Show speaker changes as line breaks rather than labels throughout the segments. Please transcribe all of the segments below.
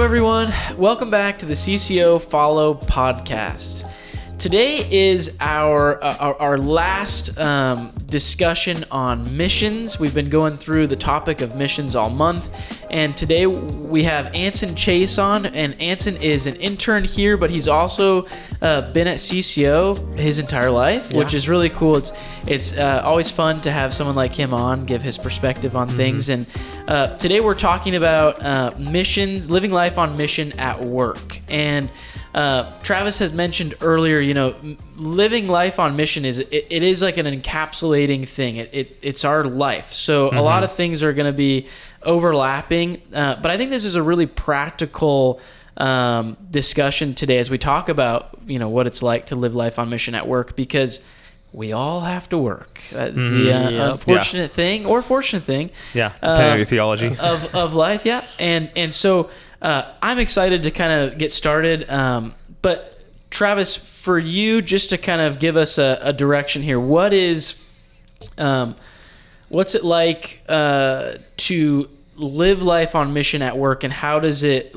everyone. Welcome back to the CCO Follow podcast. Today is our last discussion on missions. We've been going through the topic of missions all month, and today we have Anson Chase on, and Anson is an intern here, but he's also been at CCO his entire life, which is really cool. It's always fun to have someone like him on, give his perspective on things, and today we're talking about missions, living life on mission at work. And Travis has mentioned earlier, living life on mission is like an encapsulating thing. It's our life. So a lot of things are going to be overlapping. But I think this is a really practical discussion today as we talk about, what it's like to live life on mission at work, because we all have to work. That's the unfortunate thing or fortunate thing. Yeah,
depending on your theology.
Of life, yeah. And so I'm excited to kind of get started. But Travis, for you, just to kind of give us a direction here, what's it like to live life on mission at work, and how does it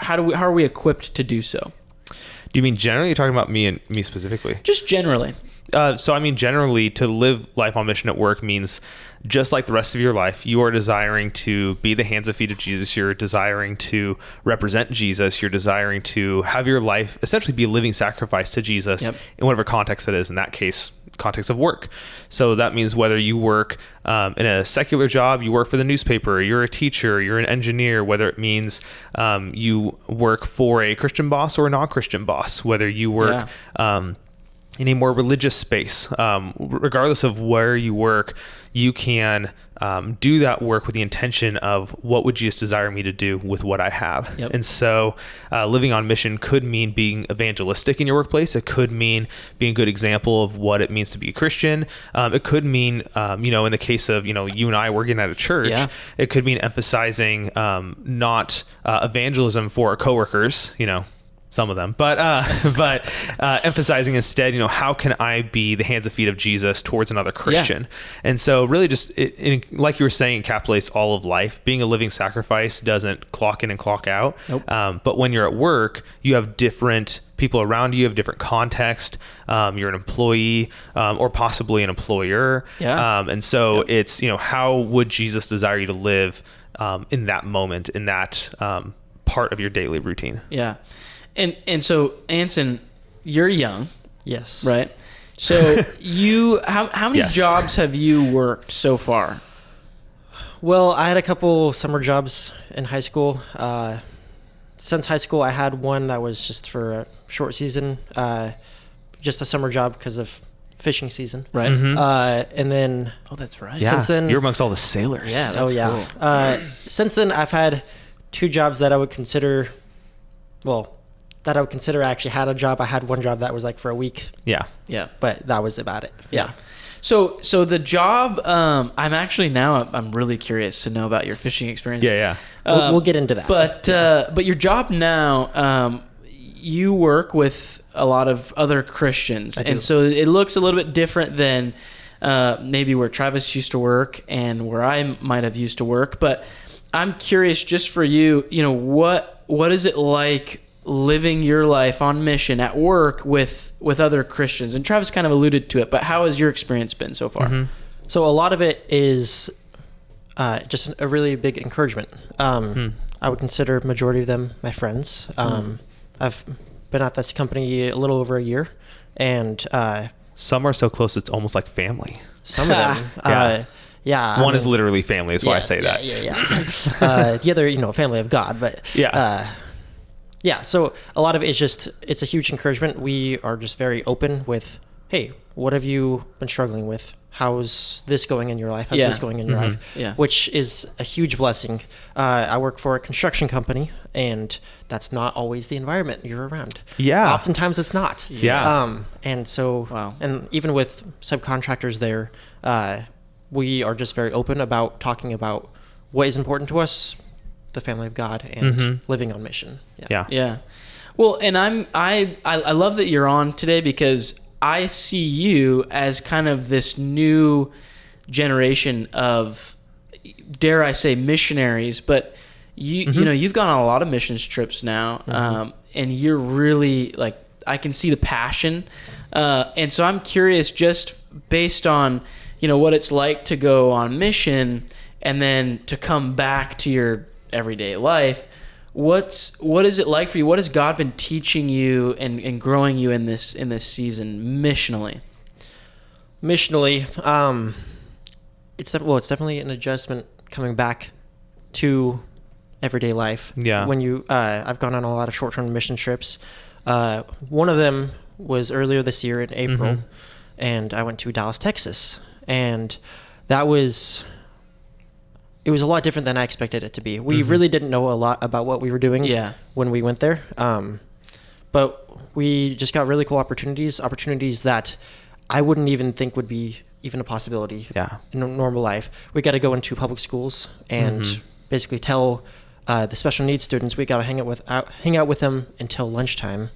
how are we equipped to do so?
Do you mean generally? You're talking about me and me specifically?
Just generally.
Generally, to live life on mission at work means, just like the rest of your life, you are desiring to be the hands and feet of Jesus. You're desiring to represent Jesus. You're desiring to have your life essentially be a living sacrifice to Jesus in whatever context that is. In that case, context of work. So that means whether you work in a secular job, you work for the newspaper, you're a teacher, you're an engineer, whether it means you work for a Christian boss or a non-Christian boss, whether you work in a more religious space, regardless of where you work, you can do that work with the intention of what would Jesus desire me to do with what I have. And so living on mission could mean being evangelistic in your workplace. It could mean being a good example of what it means to be a Christian. It could mean, in the case of, you and I working at a church, it could mean emphasizing not evangelism for our coworkers, some of them, but emphasizing instead, how can I be the hands and feet of Jesus towards another Christian? And so really just, like you were saying, encapsulates all of life. Being a living sacrifice doesn't clock in and clock out. But when you're at work, you have different people around you, have different context. You're an employee or possibly an employer. And so it's, how would Jesus desire you to live in that moment, in that part of your daily routine?
And so, Anson, you're young.
Yes.
Right? So how many jobs have you worked so far?
Well, I had a couple summer jobs in high school. Since high school, I had one that was just for a short season, just a summer job because of fishing season.
Right.
And then...
Oh, that's right.
Since then...
You're amongst all the sailors.
Yeah, that's cool. Since then, I've had two jobs that I would consider... that I would consider I actually had a job. I had one job that was like for a week.
Yeah.
But that was about it. Yeah.
So the job, I'm really curious to know about your fishing experience.
We'll get into that.
But your job now, you work with a lot of other Christians. And so it looks a little bit different than maybe where Travis used to work and where I might have used to work. But I'm curious just for you, what is it like living your life on mission at work with other Christians? And Travis kind of alluded to it, but how has your experience been so far?
So a lot of it is just a really big encouragement. I would consider majority of them my friends. I've been at this company a little over a year, and
some are so close it's almost like family.
Some of them.
One is literally family, is why I say that.
The other, family of God, but so a lot of it is just, it's a huge encouragement. We are just very open with, hey, what have you been struggling with? How's this going in your life? How's this going in your life? Which is a huge blessing. I work for a construction company, and that's not always the environment you're around. Oftentimes it's not. And so, and even with subcontractors there, we are just very open about talking about what is important to us, the family of God, and living on mission.
Well, and I love that you're on today, because I see you as kind of this new generation of, dare I say, missionaries, but you know, you've gone on a lot of missions trips now, and you're really like, I can see the passion. And so I'm curious, just based on, you know, what it's like to go on mission and then to come back to your everyday life. What is it like for you? What has God been teaching you and growing you in this season missionally?
Missionally, it's definitely an adjustment coming back to everyday life.
Yeah.
When you, I've gone on a lot of short-term mission trips. One of them was earlier this year in April, and I went to Dallas, Texas, and it was a lot different than I expected it to be. We really didn't know a lot about what we were doing when we went there. But we just got really cool opportunities that I wouldn't even think would be even a possibility in a normal life. We got to go into public schools and basically tell the special needs students, we got to hang out with them until lunchtime,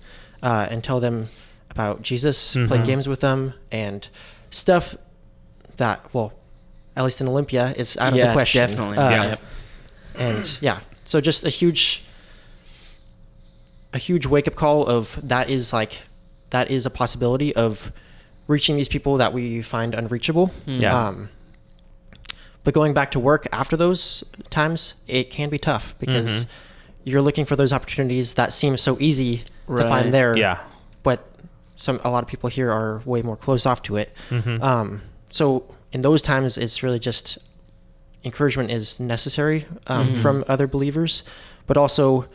and tell them about Jesus, play games with them, and stuff that, well, at least in Olympia, is out of the question.
Definitely.
And so just a huge wake up call of that is a possibility of reaching these people that we find unreachable. But going back to work after those times, it can be tough because you're looking for those opportunities that seem so easy to find there. Yeah. But a lot of people here are way more closed off to it. So in those times, it's really just encouragement is necessary from other believers, but also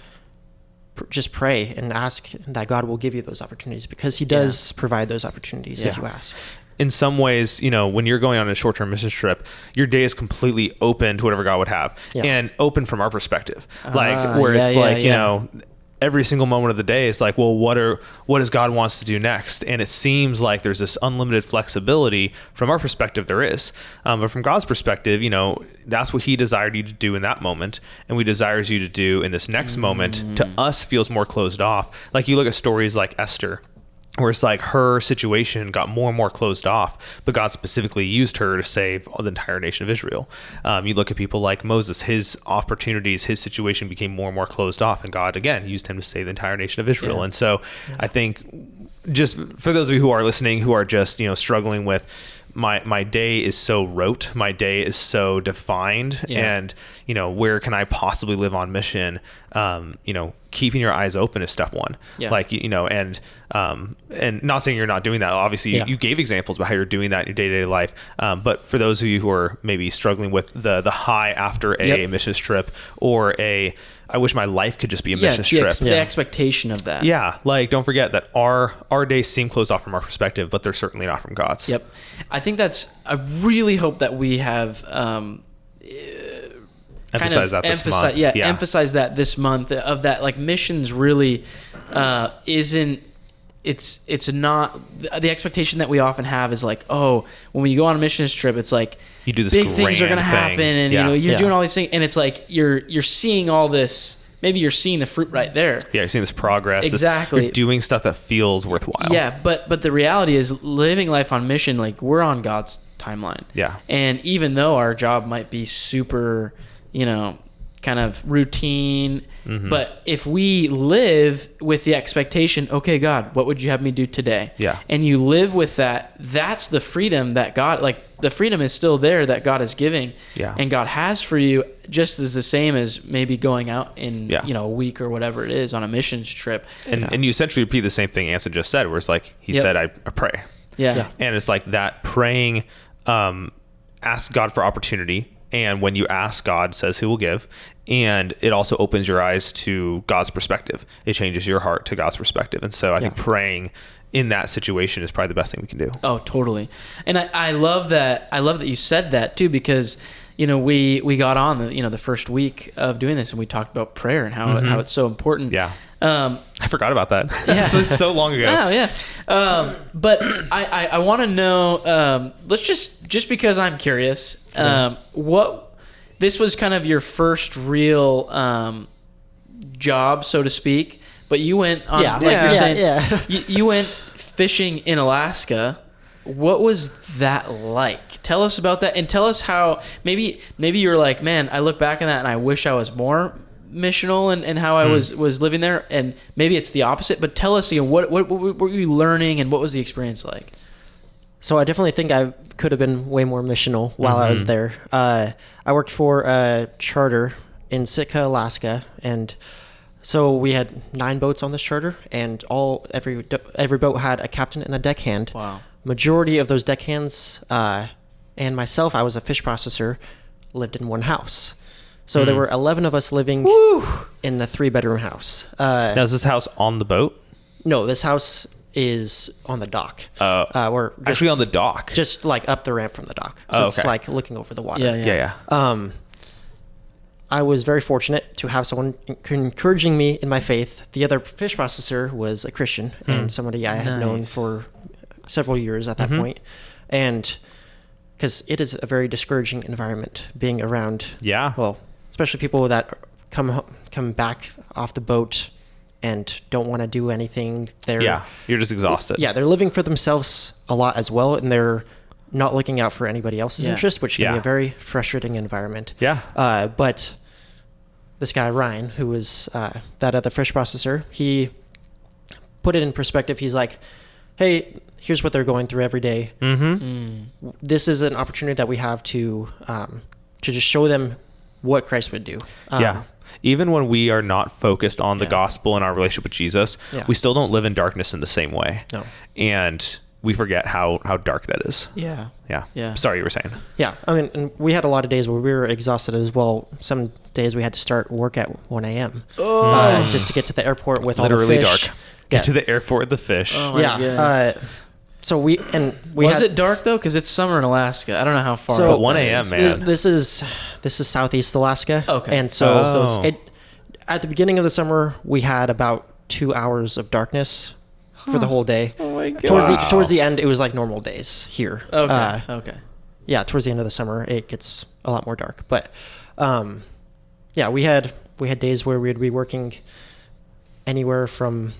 just pray and ask that God will give you those opportunities, because he does provide those opportunities if you ask.
In some ways, you know, when you're going on a short-term mission trip, your day is completely open to whatever God would have, and open from our perspective, you know, every single moment of the day is like, well, what does God wants to do next? And it seems like there's this unlimited flexibility. From our perspective, there is, but from God's perspective, you know, that's what he desired you to do in that moment, and we desires you to do in this next moment. To us, feels more closed off. Like you look at stories like Esther, where it's like her situation got more and more closed off, but God specifically used her to save the entire nation of Israel. You look at people like Moses, his opportunities, his situation became more and more closed off, and God, again, used him to save the entire nation of Israel. And so I think, just for those of you who are listening, who are just, you know, struggling with, my day is so rote, my day is so defined, and, you know, where can I possibly live on mission? You know, keeping your eyes open is step one. Like, you know, and not saying you're not doing that. Obviously, you gave examples about how you're doing that in your day-to-day life. But for those of you who are maybe struggling with the high after a missions trip, or I wish my life could just be a missions trip.
The expectation of that.
Yeah. Like, don't forget that our days seem closed off from our perspective, but they're certainly not from God's.
I think I really hope that we have,
emphasize that this month.
Emphasize that this month, of that, like, missions really isn't, it's not, the expectation that we often have is like, oh, when we go on a missions trip, it's like,
you do this
big things are going to happen, and you know, you're doing all these things, and it's like you're seeing all this. Maybe you're seeing the fruit right there. Yeah,
you're seeing this progress.
Exactly.
You're doing stuff that feels worthwhile.
Yeah, but the reality is, living life on mission, like, we're on God's timeline.
Yeah.
And even though our job might be super, you know, kind of routine, but if we live with the expectation, okay, God, what would you have me do today?
Yeah.
And you live with that, that's the freedom that God, like, the freedom is still there that God is giving, and God has for you, just as the same as maybe going out in, you know, a week or whatever it is on a missions trip.
And you essentially repeat the same thing Anson just said, where it's like, he said, I pray. And it's like that praying, ask God for opportunity. And when you ask, God says he will give. And it also opens your eyes to God's perspective. It changes your heart to God's perspective. And so I think praying in that situation is probably the best thing we can do.
Oh, totally. And I love that. I love that you said that too, because, you know, we got on the first week of doing this, and we talked about prayer and how it's so important.
Yeah. I forgot about that.
Yeah.
so long ago.
Oh, yeah. But I want to know, let's just because I'm curious, what, this was kind of your first real job, so to speak, but you went on, you went fishing in Alaska. What was that like? Tell us about that, and tell us how, maybe you're like, man, I look back on that and I wish I was more missional and how I was living there, and maybe it's the opposite. But tell us, what were you learning, and what was the experience like?
So I definitely think I could have been way more missional while I was there. I worked for a charter in Sitka, Alaska, and so we had 9 boats on this charter, and every boat had a captain and a deckhand.
Wow.
Majority of those deckhands and myself, I was a fish processor, lived in one house. So there were 11 of us living in a 3-bedroom house.
Now, is this house on the boat?
No, this house is on the dock.
We're actually on the dock.
Just like up the ramp from the dock. So it's like looking over the water.
Yeah.
I was very fortunate to have someone encouraging me in my faith. The other fish processor was a Christian and somebody I had known for several years at that point. And because it is a very discouraging environment being around.
Yeah.
Well, especially people that come back off the boat and don't want to do anything. You're just exhausted. Yeah, they're living for themselves a lot as well, and they're not looking out for anybody else's interest, which can be a very frustrating environment. Yeah. But this guy, Ryan, who was that other fish processor, he put it in perspective. He's like, hey, here's what they're going through every day. This is an opportunity that we have to just show them what Christ would do. Even when we are not focused on the gospel and our relationship with Jesus, we still don't live in darkness in the same way. No. And we forget how dark that is. Yeah. Sorry, you were saying. Yeah. I mean, and we had a lot of days where we were exhausted as well. Some days we had to start work at 1 a.m. Just to get to the airport with literally all the fish. Dark. Get to the airport with the fish.
Oh my goodness.
So we
was it dark though? Because it's summer in Alaska. I don't know how far.
So 1 a.m. man.
This is Southeast Alaska. Okay. And at the beginning of the summer we had about 2 hours of darkness for the whole day. Oh my god. Towards the end it was like normal days here. Okay. Yeah. Towards the end of the summer it gets a lot more dark. But we had days where we'd be working anywhere from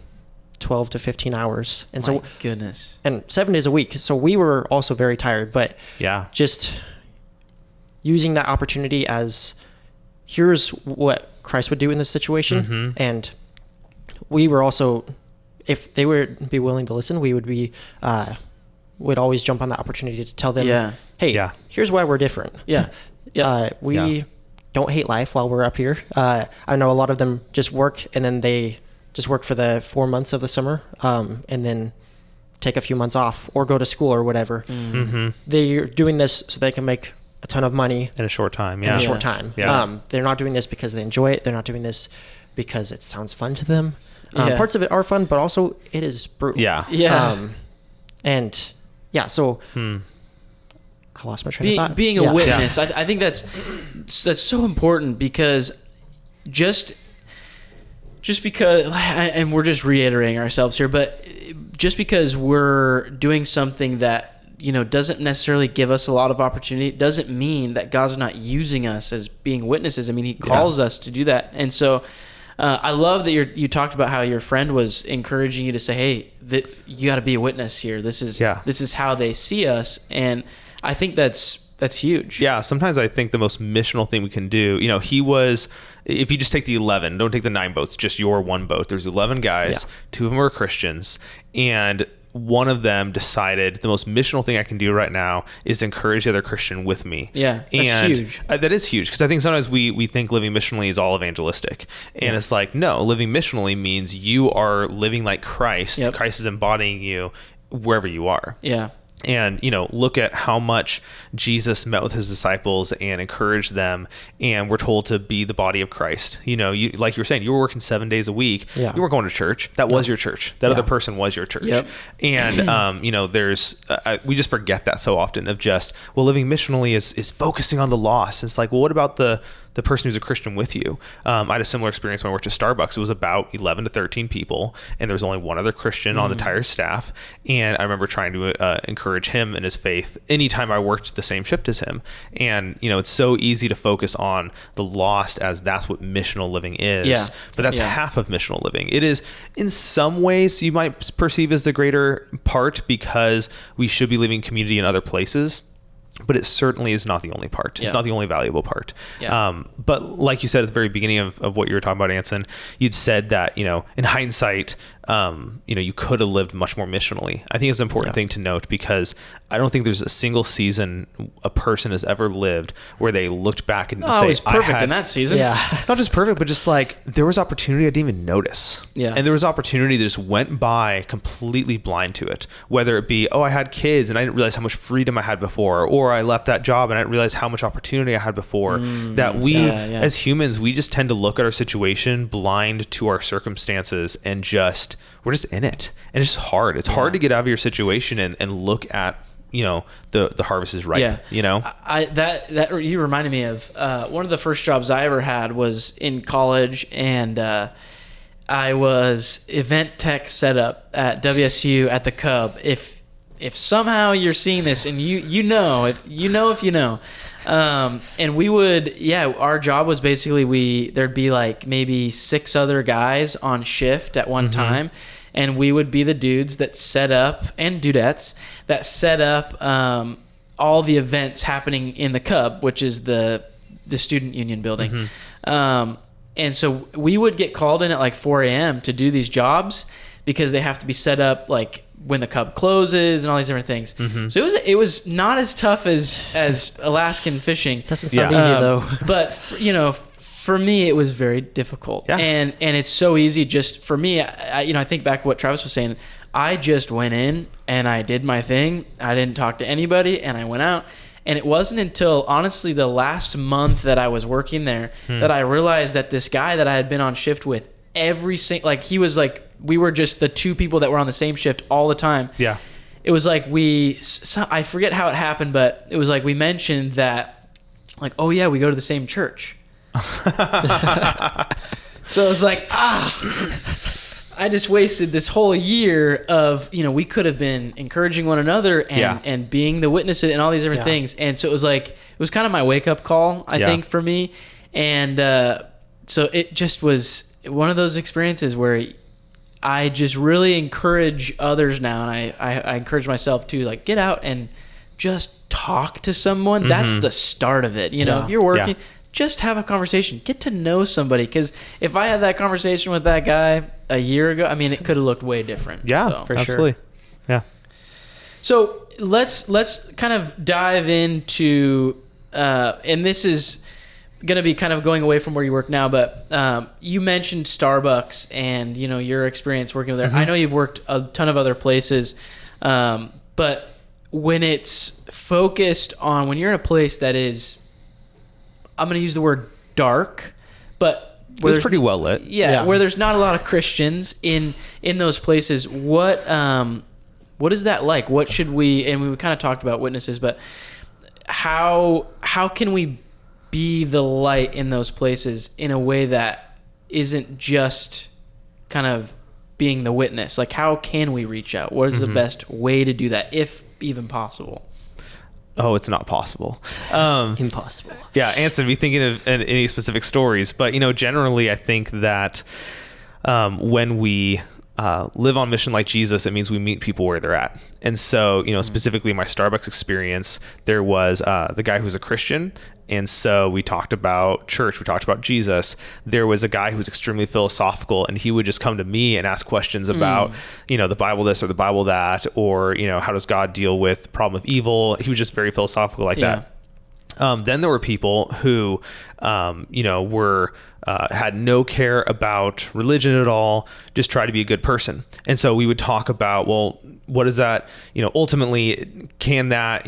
12 to 15 hours. And
my goodness.
And 7 days a week. So we were also very tired, but just using that opportunity as here's what Christ would do in this situation. And we were also, if they would be willing to listen, we would be, would always jump on that opportunity to tell them, hey, here's why we're different. We don't hate life while we're up here. I know a lot of them just work and then they just work for the 4 months of the summer, and then take a few months off or go to school or whatever. They're doing this so they can make a ton of money
in a short time.
They're not doing this because they enjoy it. They're not doing this because it sounds fun to them. Parts of it are fun, but also it is brutal. So I lost my train of thought.
Being a witness, I think that's so important because just because, and we're just reiterating ourselves here, but just because we're doing something that, doesn't necessarily give us a lot of opportunity, doesn't mean that God's not using us as being witnesses. I mean, he calls us to do that. And so I love that you talked about how your friend was encouraging you to say, hey, you got to be a witness here. This is how they see us. And I think that's huge.
Yeah. Sometimes I think the most missional thing we can do, he was, if you just take the 11, don't take the 9 boats, just your one boat. There's 11 guys, 2 of them were Christians, and one of them decided the most missional thing I can do right now is encourage the other Christian with me.
Yeah, that's huge.
That is huge because I think sometimes we think living missionally is all evangelistic. And it's like, no, living missionally means you are living like Christ. Yep. Christ is embodying you wherever you are.
Yeah.
And, look at how much Jesus met with his disciples and encouraged them. And we're told to be the body of Christ. Like you were saying, you were working 7 days a week. Yeah. You weren't going to church. That was your church. That other person was your church. Yep. And, there's, we just forget that so often of just, living missionally is focusing on the lost. It's like, what about the person who's a Christian with you? I had a similar experience when I worked at Starbucks. It was about 11 to 13 people, and there was only one other Christian on the entire staff. And I remember trying to encourage him in his faith anytime I worked the same shift as him. And, it's so easy to focus on the lost as that's what missional living is. Yeah. But that's half of missional living. It is, in some ways, you might perceive as the greater part because we should be living community in other places. but it certainly is not the only part. It's not the only valuable part.
Yeah.
But like you said at the very beginning of what you were talking about, Anson, you'd said that, in hindsight, you could have lived much more missionally. I think it's an important thing to note, because I don't think there's a single season a person has ever lived where they looked back and say,
it was perfect in that season.
Yeah.
Not just perfect, but just like there was opportunity I didn't even notice.
Yeah.
And there was opportunity that just went by completely blind to it. Whether it be, I had kids and I didn't realize how much freedom I had before, or I left that job and I didn't realize how much opportunity I had before. That we, as humans, we just tend to look at our situation blind to our circumstances, and we're just in it. And it's just hard. It's hard to get out of your situation and look at, the harvest is ripe,
That you reminded me of one of the first jobs I ever had was in college, and I was event tech setup at WSU at the Cub. If somehow you're seeing this and you know, and we would, our job was basically there'd be like maybe 6 other guys on shift at one time. And we would be the dudes that set up, and dudettes that set up all the events happening in the Cub, which is the student union building. And so we would get called in at like 4 a.m. to do these jobs, because they have to be set up like when the Cub closes and all these different things. So it was not as tough as Alaskan fishing.
Doesn't sound easy though.
But for me, it was very difficult. Yeah. And it's so easy just for me. I think back to what Travis was saying. I just went in and I did my thing. I didn't talk to anybody, and I went out. And it wasn't until, honestly, the last month that I was working there that I realized that this guy that I had been on shift with he was like, we were just the 2 people that were on the same shift all the time. Yeah. It was like I forget how it happened, but it was like we mentioned that, like, oh yeah, we go to the same church. So it's like, I just wasted this whole year of, we could have been encouraging one another and being the witnesses and all these different things. And so it was kind of my wake up call, I think, for me. And so it just was one of those experiences where I just really encourage others now. And I encourage myself to, like, get out and just talk to someone. That's the start of it. If you're working, just have a conversation, get to know somebody. Because if I had that conversation with that guy a year ago, I mean, it could have looked way different.
Yeah,
so,
for absolutely. Sure. Yeah.
So let's kind of dive into, and this is going to be kind of going away from where you work now, but you mentioned Starbucks and, your experience working there. I know you've worked a ton of other places, but when it's focused on, when you're in a place that is, I'm going to use the word dark, but
it's pretty well lit.
Yeah, where there's not a lot of Christians in those places. What is that like? What should we? And we kind of talked about witnesses, but how can we be the light in those places in a way that isn't just kind of being the witness? Like, how can we reach out? What is the best way to do that, if even possible?
Oh, it's not possible.
Impossible.
Yeah, Anson, be thinking of any specific stories, but generally, I think that when we live on mission like Jesus, it means we meet people where they're at. And so, specifically in my Starbucks experience, there was the guy who was a Christian. And so we talked about church, we talked about Jesus. There was a guy who was extremely philosophical, and he would just come to me and ask questions about, the Bible this or the Bible that, or, how does God deal with the problem of evil? He was just very philosophical like that. Then there were people who, had no care about religion at all, just try to be a good person. And so we would talk about, well, what is that, ultimately, can that,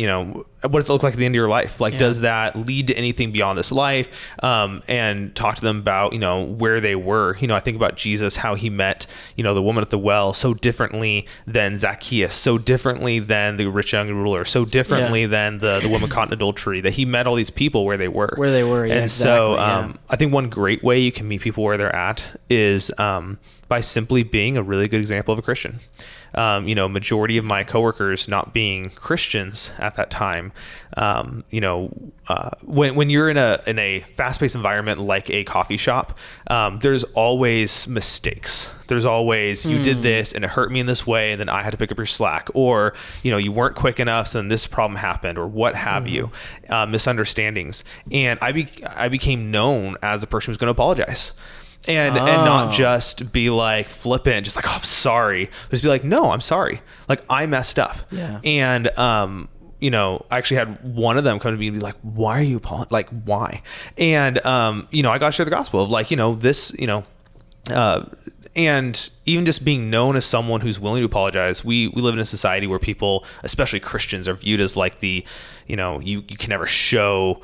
what does it look like at the end of your life? Like, does that lead to anything beyond this life? And talk to them about, where they were. I think about Jesus, how he met, the woman at the well so differently than Zacchaeus, so differently than the rich young ruler, so differently than the woman caught in adultery, that he met all these people where they were.
Yeah,
and exactly, so I think one great way you can meet people where they're at is by simply being a really good example of a Christian. Majority of my coworkers not being Christians at that time, when you're in a fast-paced environment like a coffee shop, there's always mistakes. There's always, you did this and it hurt me in this way, and then I had to pick up your slack, or, you weren't quick enough, so then this problem happened, or what have you, misunderstandings. And I became known as the person who's going to apologize. And not just be like flippant, just like, oh, I'm sorry. But just be like, no, I'm sorry. Like, I messed up.
Yeah.
And, I actually had one of them come to me and be like, why are you like, why? And, I got to share the gospel of like, this, and even just being known as someone who's willing to apologize. We live in a society where people, especially Christians, are viewed as like you can never show,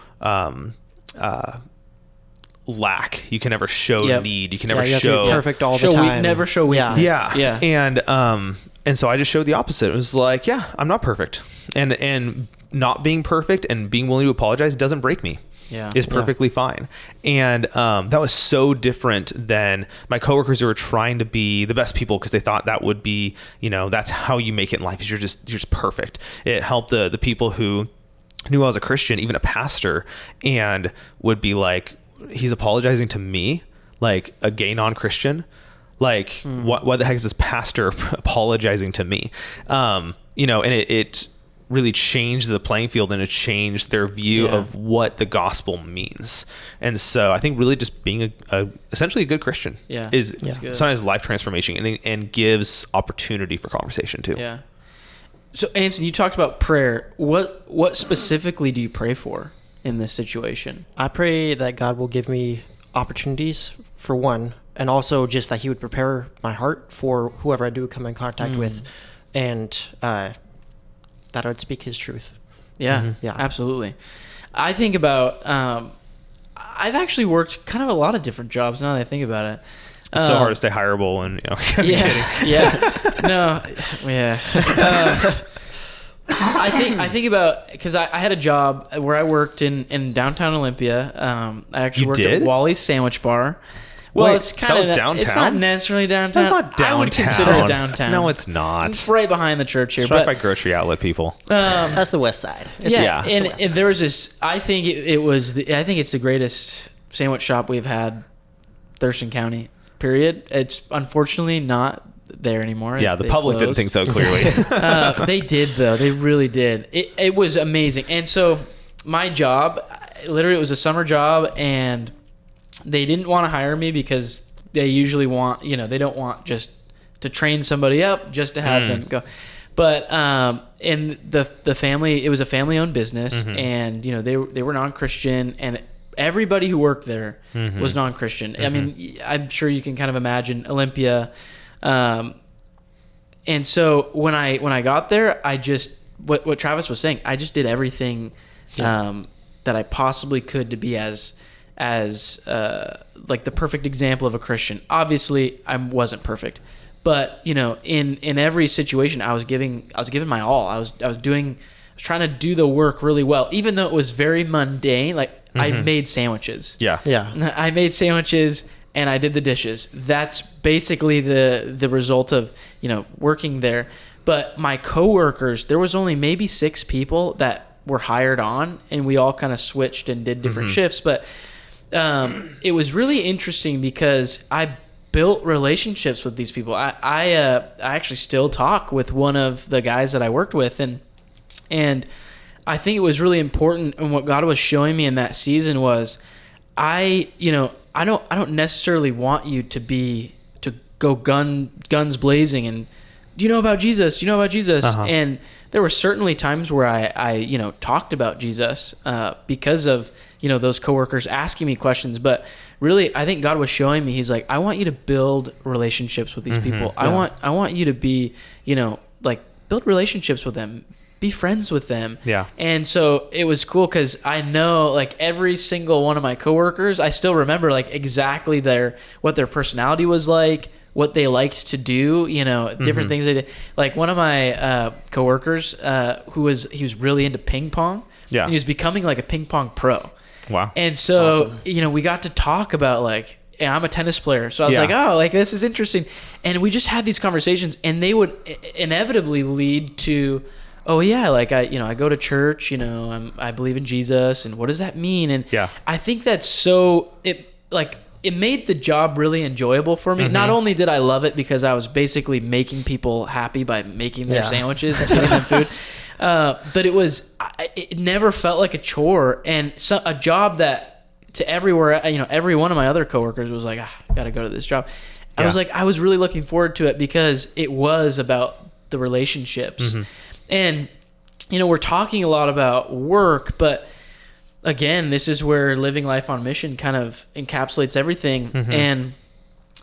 lack. You can never show need. You can never show
perfect all the time.
Never show weakness.
Yeah. And so I just showed the opposite. It was like, yeah, I'm not perfect, and not being perfect and being willing to apologize doesn't break me. Is perfectly fine. And that was so different than my coworkers who were trying to be the best people because they thought that would be, that's how you make it in life. Is you're just perfect. It helped the people who knew I was a Christian, even a pastor, and would be like, he's apologizing to me, like a gay non-Christian. Like, what the heck is this pastor apologizing to me? And it really changed the playing field, and it changed their view of what the gospel means. And so I think really just being essentially a good Christian is sometimes life transformation and gives opportunity for conversation too.
Yeah. So Anson, you talked about prayer. What specifically do you pray for in this situation?
I pray that God will give me opportunities, for one, and also just that he would prepare my heart for whoever I do come in contact with, and that I would speak his truth.
Yeah, absolutely. I think about, I've actually worked kind of a lot of different jobs now that I think about it.
It's so hard to stay hireable and,
I think about, because I had a job where I worked in downtown Olympia. I actually worked at Wally's Sandwich Bar. Well,
wait,
it's kind of
downtown.
It's not necessarily downtown.
That's not downtown.
I would consider it downtown.
No, it's not.
It's right behind the church here.
Try by grocery outlet people.
That's the west side.
And there was this. I think I think it's the greatest sandwich shop we've had, Thurston County. Period. It's unfortunately not there anymore.
Yeah, the public didn't think so clearly.
They did though. They really did. It was amazing. And so my job, literally, it was a summer job, and they didn't want to hire me because they usually want, they don't want just to train somebody up just to have them go. But in the family, it was a family-owned business, and they were non-Christian, and everybody who worked there was non-Christian. I mean, I'm sure you can kind of imagine Olympia. And so when I got there, I just what Travis was saying, I just did everything that I possibly could to be as like the perfect example of a Christian. Obviously, I wasn't perfect, but in every situation, I was giving my all. I was trying to do the work really well, even though it was very mundane. Like I made sandwiches.
Yeah.
I made sandwiches and I did the dishes. That's basically the result of working there. But my coworkers, there was only maybe 6 people that were hired on, and we all kind of switched and did different shifts. But it was really interesting because I built relationships with these people. I actually still talk with one of the guys that I worked with, and I think it was really important. And what God was showing me in that season was, I don't necessarily want you to go guns blazing and do you know about Jesus? And there were certainly times where I talked about Jesus because of those coworkers asking me questions. But really, I think God was showing me, he's like, I want you to build relationships with these people. Yeah. I want you to be, build relationships with them, be friends with them.
Yeah.
And so it was cool because I know every single one of my coworkers, I still remember exactly what their personality was like, what they liked to do, different things they did. Like one of my coworkers, he was really into ping pong.
Yeah.
And he was becoming a ping pong pro.
Wow.
And so, awesome. We got to talk about and I'm a tennis player. So I was
Yeah.
like, oh, like this is interesting. And we just had these conversations, and they would inevitably lead to, oh yeah, like I go to church, I believe in Jesus, and what does that mean? And
Yeah.
I think that's it made the job really enjoyable for me. Not only did I love it because I was basically making people happy by making their sandwiches and giving them food, but it never felt like a chore, and a job that to everywhere, every one of my other coworkers was like, I got to go to this job. I was like, I was really looking forward to it because it was about the relationships. And, we're talking a lot about work, but again, this is where living life on mission kind of encapsulates everything. And,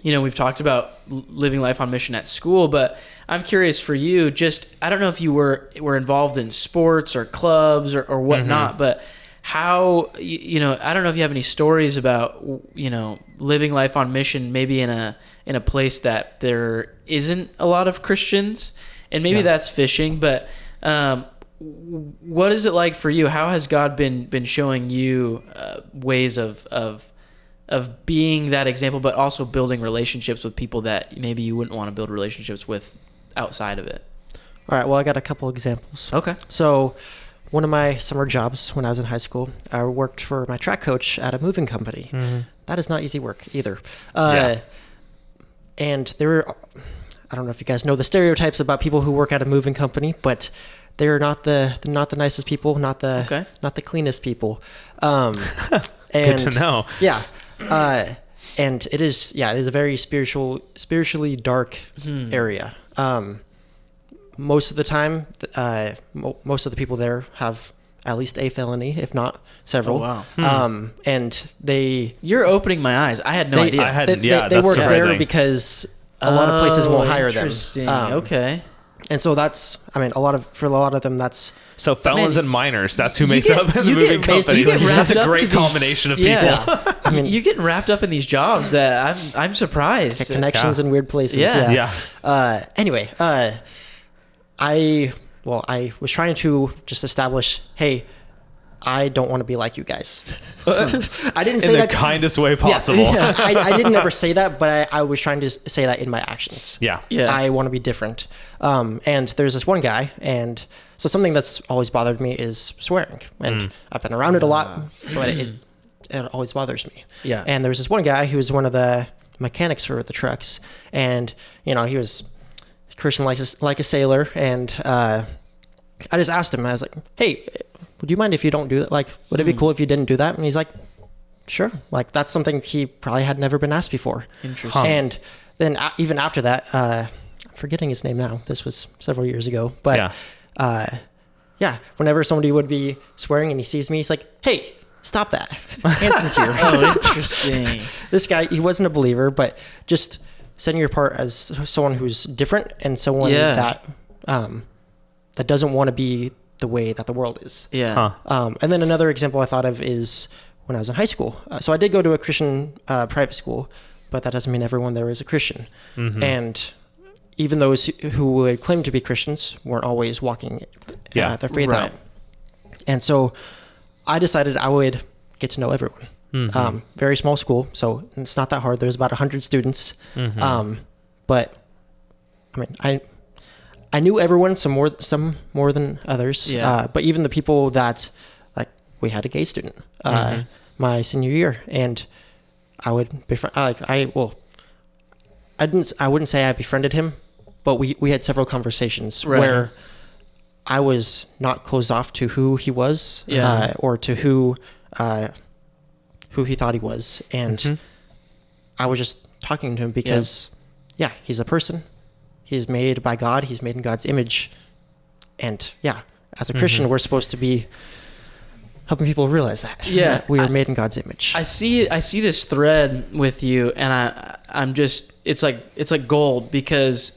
we've talked about living life on mission at school, but I'm curious for you, I don't know if you were involved in sports or clubs or whatnot, but how, I don't know if you have any stories about, living life on mission, maybe in a place that there isn't a lot of Christians, and maybe that's fishing, but, what is it like for you? How has God been showing you ways of being that example, but also building relationships with people that maybe you wouldn't want to build relationships with outside of it?
All right. Well, I got a couple examples.
Okay.
So one of my summer jobs when I was in high school, I worked for my track coach at a moving company. That is not easy work either. And there were, I don't know if you guys know the stereotypes about people who work at a moving company, but they're not the nicest people, not the cleanest people. And,
good to know.
Yeah. And it is a very spiritually dark area. Most of the time, most of the people there have at least a felony, if not several.
Oh, wow.
And
you're opening my eyes. I had no idea.
They work there because a lot of places won't hire them.
Interesting. Okay.
And so for a lot of them, that's...
So felons and minors, that's who makes up the moving companies. That's a great combination of people.
I mean, you're getting wrapped up in these jobs that I'm surprised.
Connections in weird places.
Yeah.
Anyway, I was trying to just establish, hey, I don't want to be like you guys. I didn't say
in
that
the kindest way possible.
Yeah. I didn't ever say that, but I was trying to say that in my actions.
Yeah.
I want to be different. And there's this one guy, and so something that's always bothered me is swearing. And I've been around it a lot, but it always bothers me.
Yeah.
And there was this one guy who was one of the mechanics for the trucks, and he was Christian like a sailor, and I just asked him, I was like, hey, would you mind if you don't do that? Like, would it be cool if you didn't do that? And he's like, sure. Like, that's something he probably had never been asked before.
Interesting.
And then even after that, I'm forgetting his name now. This was several years ago. But whenever somebody would be swearing and he sees me, he's like, hey, stop that. Hanson's here.
Oh, interesting.
This guy, he wasn't a believer, but just setting your part as someone who's different and someone that doesn't want to be the way that the world is.
Yeah.
And then another example I thought of is when I was in high school. So I did go to a Christian private school, but that doesn't mean everyone there is a Christian. And even those who would claim to be Christians weren't always walking their faith out. And so I decided I would get to know everyone. Very small school, so it's not that hard. There's about 100 students. But I mean, I knew everyone, some more than others. But even the people that, like, we had a gay student my senior year, and I would befriend. I wouldn't say I befriended him, but we had several conversations where I was not closed off to who he was, or to who he thought he was, and I was just talking to him because, he's a person. He's made by God. He's made in God's image. And as a Christian, we're supposed to be helping people realize that.
Yeah.
We are made in God's image.
I see this thread with you, and I'm just, it's like gold, because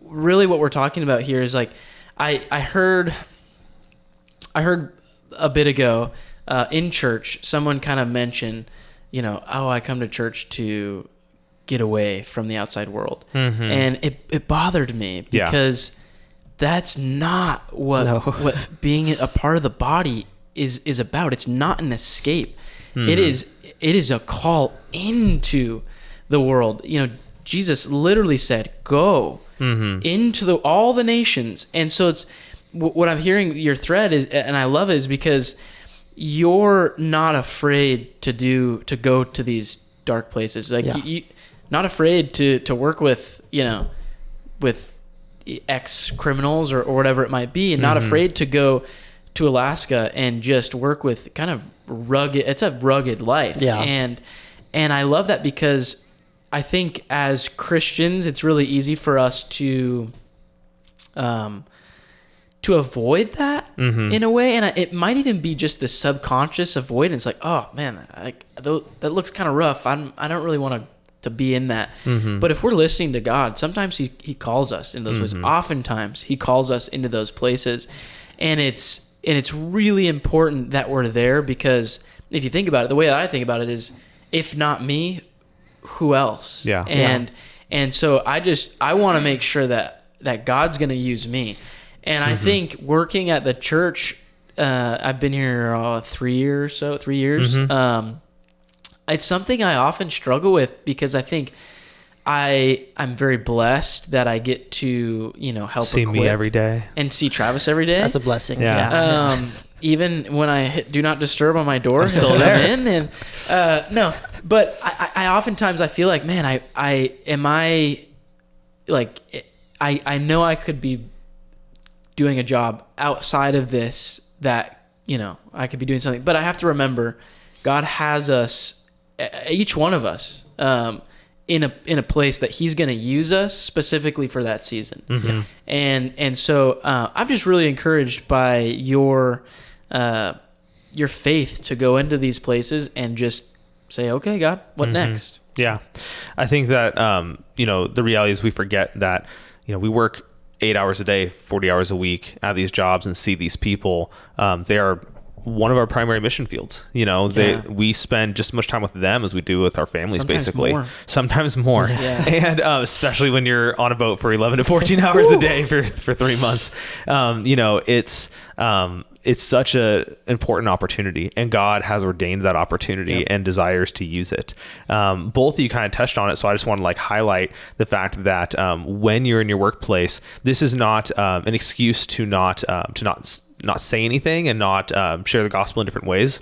really what we're talking about here is like, I heard a bit ago in church, someone kind of mention, I come to church to get away from the outside world. And it bothered me because that's not what being a part of the body is about. It's not an escape. It is a call into the world. Jesus literally said, "Go into all the nations." And so it's what I'm hearing your thread is, and I love it, is because you're not afraid to go to these dark places. Like you not afraid to work with with ex criminals or whatever it might be, and not afraid to go to Alaska and just work with kind of rugged. It's a rugged life.
Yeah.
And I love that because I think as Christians, it's really easy for us to avoid that in a way. And it might even be just the subconscious avoidance. Like, oh man, that looks kind of rough. I don't really want to be in that. But if we're listening to God, sometimes he calls us in those places. Oftentimes he calls us into those places. And it's really important that we're there, because if you think about it, the way that I think about it is, if not me, who else?
Yeah.
And so I want to make sure that God's going to use me. And I think working at the church, I've been here 3 years. It's something I often struggle with, because I think I'm very blessed that I get to, help
see
equip
me every day
and see Travis every day.
That's a blessing.
Yeah.
Even when I hit do not disturb on my door,
I'm still there.
And no, but I oftentimes I feel like, man, I know I could be doing a job outside of this, that I could be doing something, but I have to remember God has us, each one of us, in a place that he's going to use us specifically for that season. And so I'm just really encouraged by your faith to go into these places and just say, okay, God, what next?
Yeah. I think that, the reality is we forget that, we work 8 hours a day, 40 hours a week at these jobs and see these people. They are one of our primary mission fields. We spend just as much time with them as we do with our families. Sometimes more.
Yeah.
And especially when you're on a boat for 11 to 14 hours a day for 3 months, it's such a important opportunity, and God has ordained that opportunity and desires to use it. Both of you kind of touched on it, so I just want to highlight the fact that when you're in your workplace, this is not an excuse to not say anything and not share the gospel in different ways.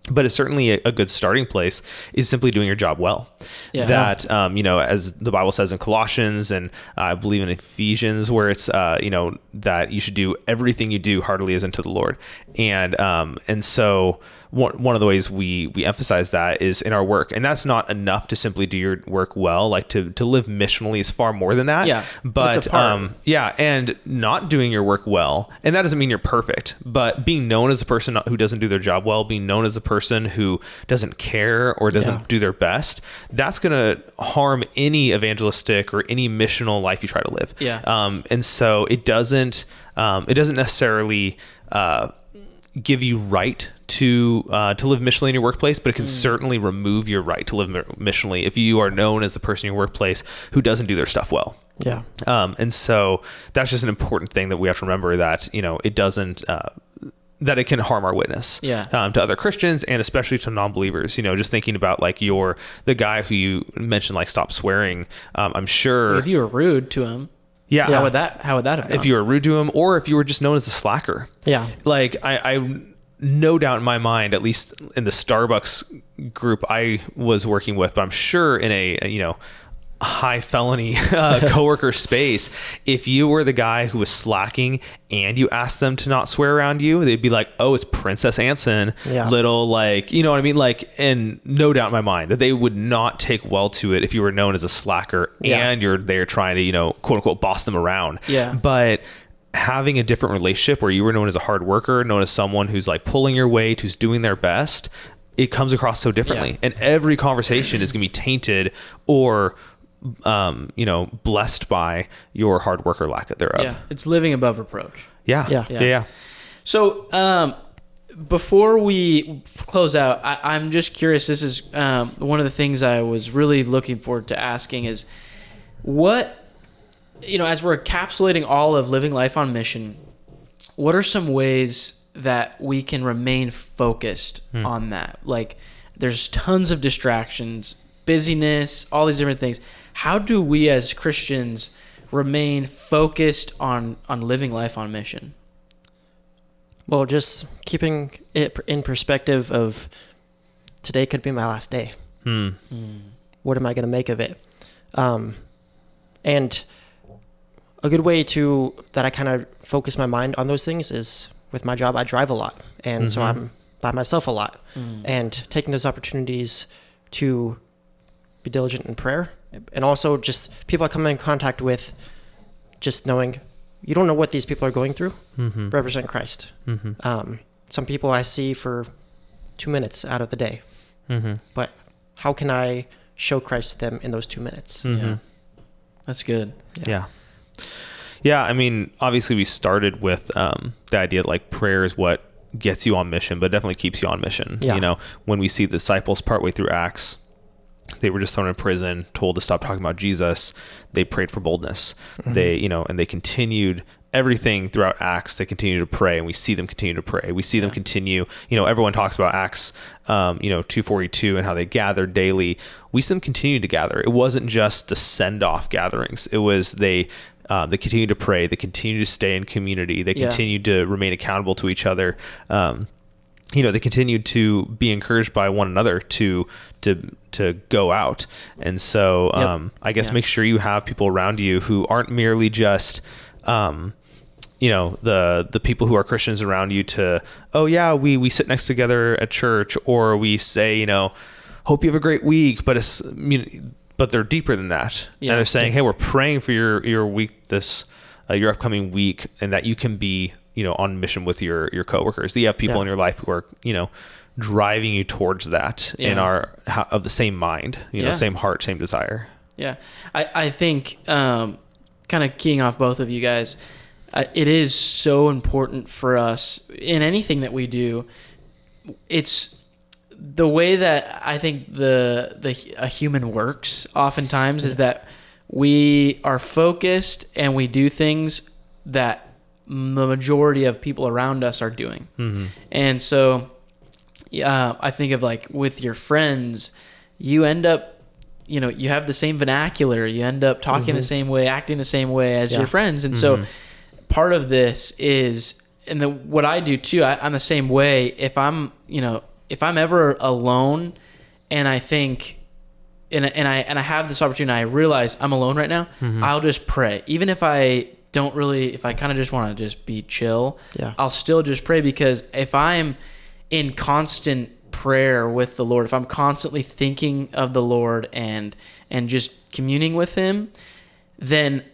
But it's certainly a good starting place is simply doing your job well. Yeah. That, as the Bible says in Colossians, and I believe in Ephesians, where it's, that you should do everything you do heartily as unto the Lord. And so one of the ways we emphasize that is in our work. And that's not enough to simply do your work well. Like to live missionally is far more than that.
Yeah.
But, and not doing your work well. And that doesn't mean you're perfect, but being known as a person who doesn't do their job well, being known as the person who doesn't care or doesn't do their best, that's going to harm any evangelistic or any missional life you try to live.
Yeah.
And so it doesn't necessarily give you right to live missionally in your workplace, but it can certainly remove your right to live missionally if you are known as the person in your workplace who doesn't do their stuff well.
Yeah.
And so that's just an important thing that we have to remember, that it doesn't that it can harm our witness to other Christians, and especially to non-believers. Just thinking about the guy who you mentioned, stop swearing. I'm sure
if you were rude to him, how would that have gone?
If you were rude to him, or if you were just known as a slacker.
Yeah.
I no doubt in my mind, at least in the Starbucks group I was working with, but I'm sure in a high felony coworker space, if you were the guy who was slacking and you asked them to not swear around you, they'd be like, oh, it's Princess Anson, little you know what I mean? And no doubt in my mind that they would not take well to it if you were known as a slacker and you're there trying to, quote unquote, boss them around.
Yeah.
But having a different relationship where you were known as a hard worker, known as someone who's pulling your weight, who's doing their best, it comes across so differently. Yeah. And every conversation is going to be tainted or blessed by your hard work or lack thereof.
Yeah, it's living above reproach.
Yeah.
So before we close out, I'm just curious. This is one of the things I was really looking forward to asking is, what, as we're encapsulating all of living life on mission, what are some ways that we can remain focused on that? There's tons of distractions, busyness, all these different things. How do we as Christians remain focused on living life on mission?
Well, just keeping it in perspective of today could be my last day. What am I going to make of it? And a good way that I kind of focus my mind on those things is with my job. I drive a lot, and so I'm by myself a lot, and taking those opportunities to be diligent in prayer, and also just people I come in contact with, just knowing you don't know what these people are going through. Represent Christ. Some people I see for 2 minutes out of the day, but how can I show Christ to them in those 2 minutes?
Yeah, that's good.
Yeah. I mean, obviously we started with the idea that like prayer is what gets you on mission, but definitely keeps you on mission. You know, when we see the disciples partway through Acts, they were just thrown in prison, told to stop talking about Jesus. They prayed for boldness. They, and they continued everything throughout Acts. They continue to pray, and we see them continue to pray. We see them continue, everyone talks about Acts, 2:42 and how they gathered daily. We see them continue to gather. It wasn't just the send-off gatherings. It was they continued to pray. They continued to stay in community. They continued to remain accountable to each other. They continued to be encouraged by one another to go out. And so I guess make sure you have people around you who aren't merely just the people who are Christians around you to, we sit next together at church, or we say, hope you have a great week, but it's, but they're deeper than that. And they're saying, hey, we're praying for your week, your upcoming week, and that you can be, on mission with your coworkers. That you have people in your life who are, driving you towards that and are of the same mind, same heart, same desire. Yeah.
I think, kind of keying off both of you guys, it is so important for us in anything that we do. It's the way that I think a human works oftentimes is that we are focused and we do things that the majority of people around us are doing. And so I think of like with your friends, you end up, you have the same vernacular, you end up talking the same way, acting the same way as your friends. And so part of this is, and what I do too, I'm the same way. If I'm ever alone and I think, and I have this opportunity, I realize I'm alone right now, I'll just pray. Even if I kind of just want to just be chill, I'll still just pray, because if I'm in constant prayer with the Lord, if I'm constantly thinking of the Lord and just communing with him, then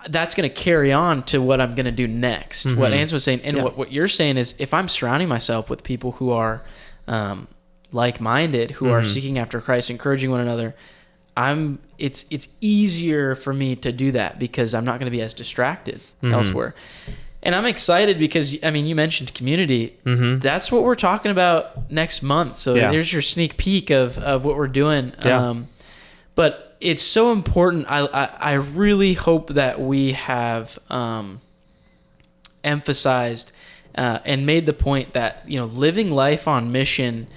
that's going to carry on to what I'm going to do next. What Anson was saying, and what you're saying is, if I'm surrounding myself with people who are like-minded, who are seeking after Christ, encouraging one another, it's easier for me to do that, because I'm not going to be as distracted elsewhere. And I'm excited because, you mentioned community. That's what we're talking about next month. So there's your sneak peek of what we're doing. But it's so important. I really hope that we have emphasized and made the point that, living life on mission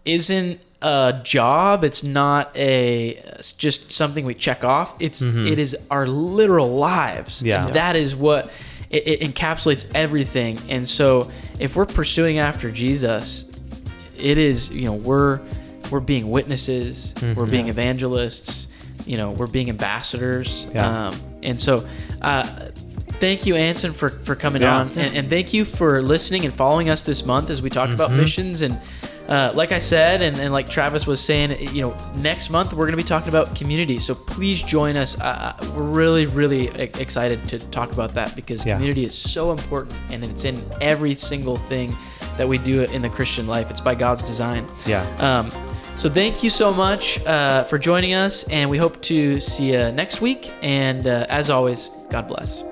isn't a job. It's not just something we check off. It is our literal lives. And that is what it encapsulates everything. And so if we're pursuing after Jesus, it is, we're being witnesses, we're being evangelists, we're being ambassadors. And so, thank you, Anson, for coming on. And thank you for listening and following us this month as we talk about missions. And like I said, and like Travis was saying, next month we're going to be talking about community. So please join us. We're really, really excited to talk about that, because community is so important, and it's in every single thing that we do in the Christian life. It's by God's design. So thank you so much for joining us, and we hope to see you next week. And as always, God bless.